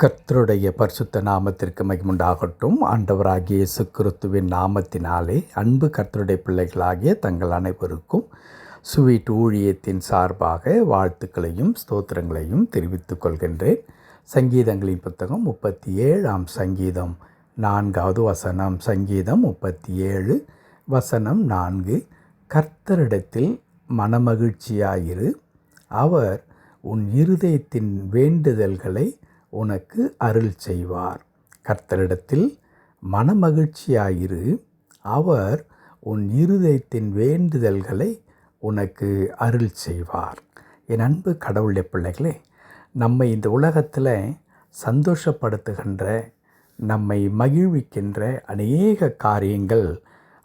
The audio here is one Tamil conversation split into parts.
கர்த்தருடைய பரிசுத்த நாமத்திற்கு மகிமுண்டாகட்டும். ஆண்டவராகிய இயேசு கிறிஸ்துவின் நாமத்தினாலே அன்பு கர்த்தருடைய பிள்ளைகளாகிய தங்கள் அனைவருக்கும் ஸ்வீட் ஊழியத்தின் சார்பாக வாழ்த்துக்களையும் ஸ்தோத்திரங்களையும் தெரிவித்துக் கொள்கின்றேன். சங்கீதங்களின் புத்தகம் 37 சங்கீதம் 4வது வசனம். சங்கீதம் 37 வசனம் 4. கர்த்தரிடத்தில் மனமகிழ்ச்சியாயிரு, அவர் உன் இருதயத்தின் வேண்டுதல்களை உனக்கு அருள் செய்வார். கர்த்தரிடத்தில் மனமகிழ்ச்சியாயிரு, அவர் உன் இருதயத்தின் வேண்டுதல்களை உனக்கு அருள் செய்வார். என் அன்பு கடவுளுடைய பிள்ளைகளே, நம்மை இந்த உலகத்தில் சந்தோஷப்படுத்துகின்ற, நம்மை மகிழ்விக்கின்ற அநேக காரியங்கள்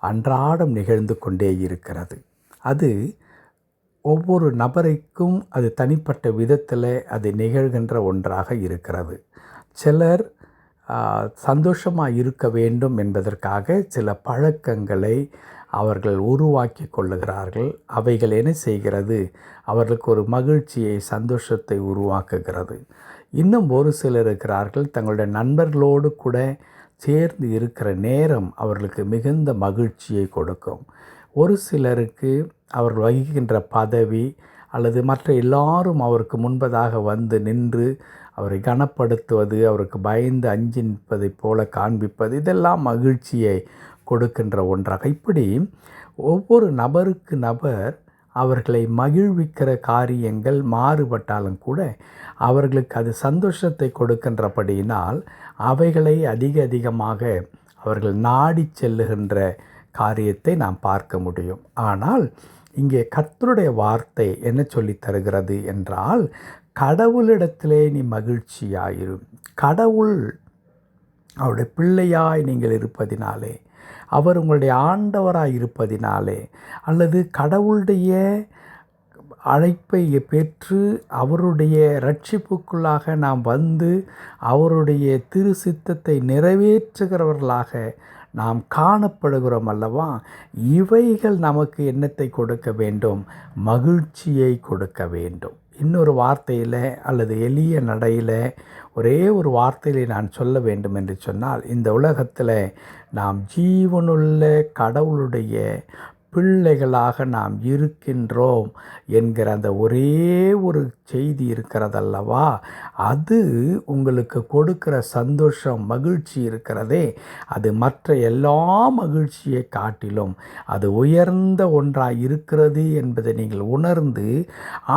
அன்றாடம் நிகழ்ந்து கொண்டே இருக்கிறது. அது ஒவ்வொரு நபருக்கும் அது தனிப்பட்ட விதத்தில் அது நிகழ்கின்ற ஒன்றாக இருக்கிறது. சிலர் சந்தோஷமாக இருக்க வேண்டும் என்பதற்காக சில பழக்கங்களை அவர்கள் உருவாக்கி கொள்ளுகிறார்கள். அவைகள் என்ன செய்கிறது? அவர்களுக்கு ஒரு மகிழ்ச்சியை, சந்தோஷத்தை உருவாக்குகிறது. இன்னும் ஒரு சிலர் இருக்கிறார்கள், தங்களுடைய நண்பர்களோடு கூட சேர்ந்து இருக்கிற நேரம் அவர்களுக்கு மிகுந்த மகிழ்ச்சியை கொடுக்கும். ஒரு சிலருக்கு அவர்கள் வகிக்கின்ற பதவி அல்லது மற்ற எல்லாரும் அவருக்கு முன்பதாக வந்து நின்று அவரை கனப்படுத்துவது, அவருக்கு பயந்து அஞ்சி நிற்பதைப் போல காண்பிப்பது, இதெல்லாம் மகிழ்ச்சியை கொடுக்கின்ற ஒன்றாக. இப்படி ஒவ்வொரு நபருக்கு நபர் அவர்களை மகிழ்விக்கிற காரியங்கள் மாறுபட்டாலும் கூட அவர்களுக்கு அது சந்தோஷத்தை கொடுக்கின்றபடியினால் அவைகளை அதிகமாக அவர்கள் நாடி செல்லுகின்ற காரியத்தை நாம் பார்க்க முடியும். ஆனால் இங்கே கர்த்தருடைய வார்த்தை என்ன சொல்லி தருகிறது என்றால், கடவுளிடத்திலே நீ மகிழ்ச்சியாயிரு. கடவுள் அவருடைய பிள்ளையாய் நீங்கள் இருப்பதினாலே, அவர் உங்களுடைய ஆண்டவராய் இருப்பதினாலே, அல்லது கடவுளுடைய அழைப்பை பெற்று அவருடைய இரட்சிப்புக்குள்ளாக நாம் வந்து அவருடைய திரு சித்தத்தை நிறைவேற்றுகிறவர்களாக நாம் காணப்படுகிறோம் அல்லவா? இவைகள் நமக்கு என்னத்தை கொடுக்க வேண்டும்? மகிழ்ச்சியை கொடுக்க வேண்டும். இன்னொரு வார்த்தையில் அல்லது எளிய நடையில் ஒரே ஒரு வார்த்தையில் நான் சொல்ல வேண்டும் என்று சொன்னால், இந்த உலகத்தில் நாம் ஜீவனுள்ள கடவுளுடைய பிள்ளைகளாக நாம் இருக்கின்றோம் என்கிற அந்த ஒரே ஒரு செய்தி இருக்கிறதல்லவா, அது உங்களுக்கு கொடுக்கிற சந்தோஷம், மகிழ்ச்சி இருக்கிறதே, அது மற்ற எல்லா மகிழ்ச்சியை காட்டிலும் அது உயர்ந்த ஒன்றாக இருக்கிறது என்பதை நீங்கள் உணர்ந்து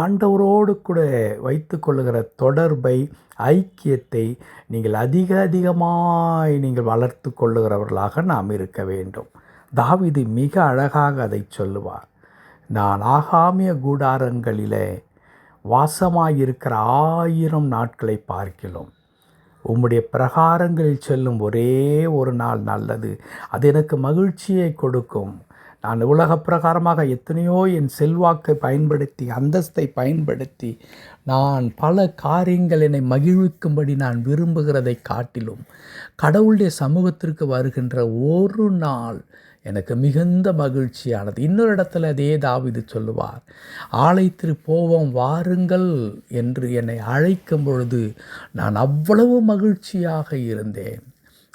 ஆண்டவரோடு கூட வைத்து கொள்ளுகிற தொடர்பை, ஐக்கியத்தை நீங்கள் அதிகமாய் நீங்கள் வளர்த்து கொள்ளுகிறவர்களாக நாம் இருக்க வேண்டும். தாவீது மிக அழகாக அதை சொல்லுவார். நான் ஆகாமிய கூடாரங்களிலே வாசமாயிருக்கிற 1000 நாட்களை பார்க்கிலும் உம்முடைய பிரகாரங்களில் செல்லும் ஒரே ஒரு நாள் நல்லது. அது எனக்கு மகிழ்ச்சியை கொடுக்கும். நான் உலக பிரகாரமாக எத்தனையோ என் செல்வாக்கை பயன்படுத்தி, அந்தஸ்தை பயன்படுத்தி நான் பல காரியங்கள் என்னை மகிழ்விக்கும்படி நான் விரும்புகிறதை காட்டிலும் கடவுளுடைய சமூகத்திற்கு வருகின்ற ஒரு நாள் எனக்கு மிகுந்த மகிழ்ச்சியானது. இன்னொரு இடத்துல அதே தாவீது சொல்லுவார், ஆலயத்திற்கு போவோம் வாருங்கள் என்று என்னை அழைக்கும் பொழுது நான் அவ்வளவு மகிழ்ச்சியாக இருந்தேன்.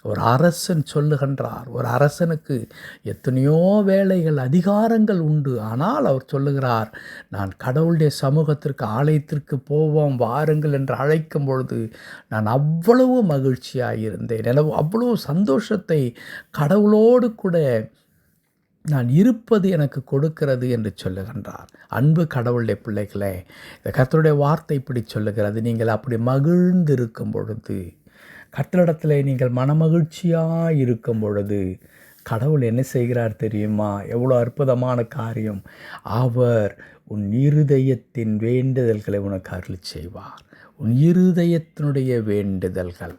ஒரு அரசன் சொல்லுகின்றார், ஒரு அரசனுக்கு எத்தனையோ வேலைகள், அதிகாரங்கள் உண்டு. ஆனால் அவர் சொல்லுகிறார், நான் கடவுளுடைய சமூகத்திற்கு, ஆலயத்திற்கு போவோம் வாருங்கள் என்று அழைக்கும் பொழுது நான் அவ்வளவு மகிழ்ச்சியாக இருந்தேன். எனவே அவ்வளவு சந்தோஷத்தை கடவுளோடு கூட நான் இருப்பது எனக்கு கொடுக்கிறது என்று சொல்லுகின்றார். அன்பு கடவுளுடைய பிள்ளைகளே, இந்த கர்த்தருடைய வார்த்தை இப்படி சொல்லுகிறது. நீங்கள் அப்படி மகிழ்ந்து இருக்கும் பொழுது, கர்த்தரிடத்தில் நீங்கள் மனமகிழ்ச்சியாக இருக்கும் பொழுது கடவுள் என்ன செய்கிறார் தெரியுமா? எவ்வளோ அற்புதமான காரியம்! அவர் உன் இருதயத்தின் வேண்டுதல்களை உனக்கு அருள் செய்வார். உன் இருதயத்தினுடைய வேண்டுதல்கள்,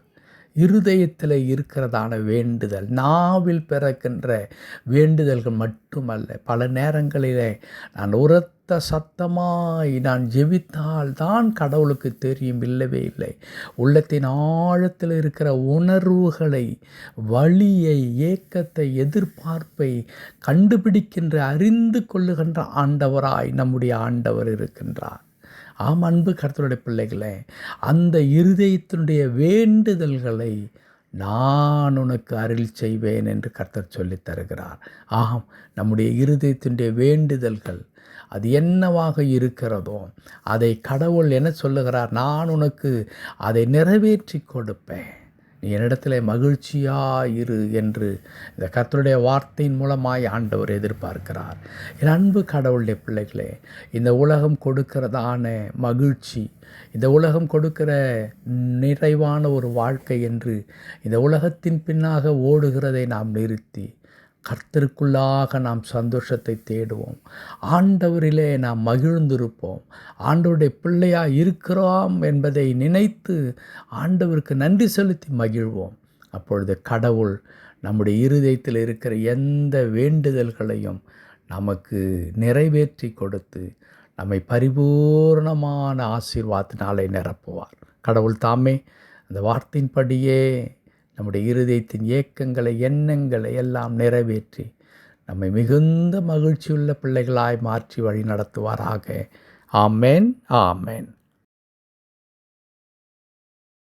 இருதயத்தில் இருக்கிறதான வேண்டுதல், நாவில் பிறக்கின்ற வேண்டுதல்கள் மட்டுமல்ல. பல நேரங்களிலே நான் உரத்த சத்தமாய் நான் ஜெபித்தால் தான் கடவுளுக்கு தெரியும், இல்லவே இல்லை. உள்ளத்தின் ஆழத்தில் இருக்கிற உணர்வுகளை, வலியை, ஏக்கத்தை, எதிர்பார்ப்பை கண்டுபிடிக்கின்ற, அறிந்து கொள்ளுகின்ற ஆண்டவராய் நம்முடைய ஆண்டவர் இருக்கின்றார். ஆம் அன்பு கர்த்தருடைய பிள்ளைகளே, அந்த இருதயத்தினுடைய வேண்டுதல்களை நான் உனக்கு அருள் செய்வேன் என்று கர்த்தர் சொல்லித் தருகிறார். ஆம், நம்முடைய இருதயத்தினுடைய வேண்டுதல்கள் அது என்னவாக இருக்கிறதோ அதை கடவுள் என்ன சொல்லுகிறார், நான் உனக்கு அதை நிறைவேற்றி கொடுப்பேன், நீ என்னிடத்தில் மகிழ்ச்சியாயிரு என்று இந்த கர்த்தருடைய வார்த்தையின் மூலமாய் ஆண்டவர் எதிர்பார்க்கிறார். என் அன்பு கடவுளுடைய பிள்ளைகளே, இந்த உலகம் கொடுக்கிறதான மகிழ்ச்சி, இந்த உலகம் கொடுக்கிற நிறைவான ஒரு வாழ்க்கை என்று இந்த உலகத்தின் பின்னாக ஓடுகிறதை நாம் நிறுத்தி கர்த்தருக்குள்ளாக நாம் சந்தோஷத்தை தேடுவோம். ஆண்டவரிலே நாம் மகிழ்ந்திருப்போம். ஆண்டவருடைய பிள்ளையாக இருக்கிறோம் என்பதை நினைத்து ஆண்டவருக்கு நன்றி செலுத்தி மகிழ்வோம். அப்பொழுது கடவுள் நம்முடைய இருதயத்தில் இருக்கிற எந்த வேண்டுதல்களையும் நமக்கு நிறைவேற்றி கொடுத்து நம்மை பரிபூர்ணமான ஆசீர்வாதத்தினாலே நிரப்புவார். கடவுள் தாமே அந்த வார்த்தையின்படியே நம்முடைய இருதயத்தின் ஏக்கங்களை, எண்ணங்களை எல்லாம் நிறைவேற்றி நம்மை மிகுந்த மகிழ்ச்சியுள்ள பிள்ளைகளாய் மாற்றி வழி நடத்துவாராக. ஆமென், ஆமென்.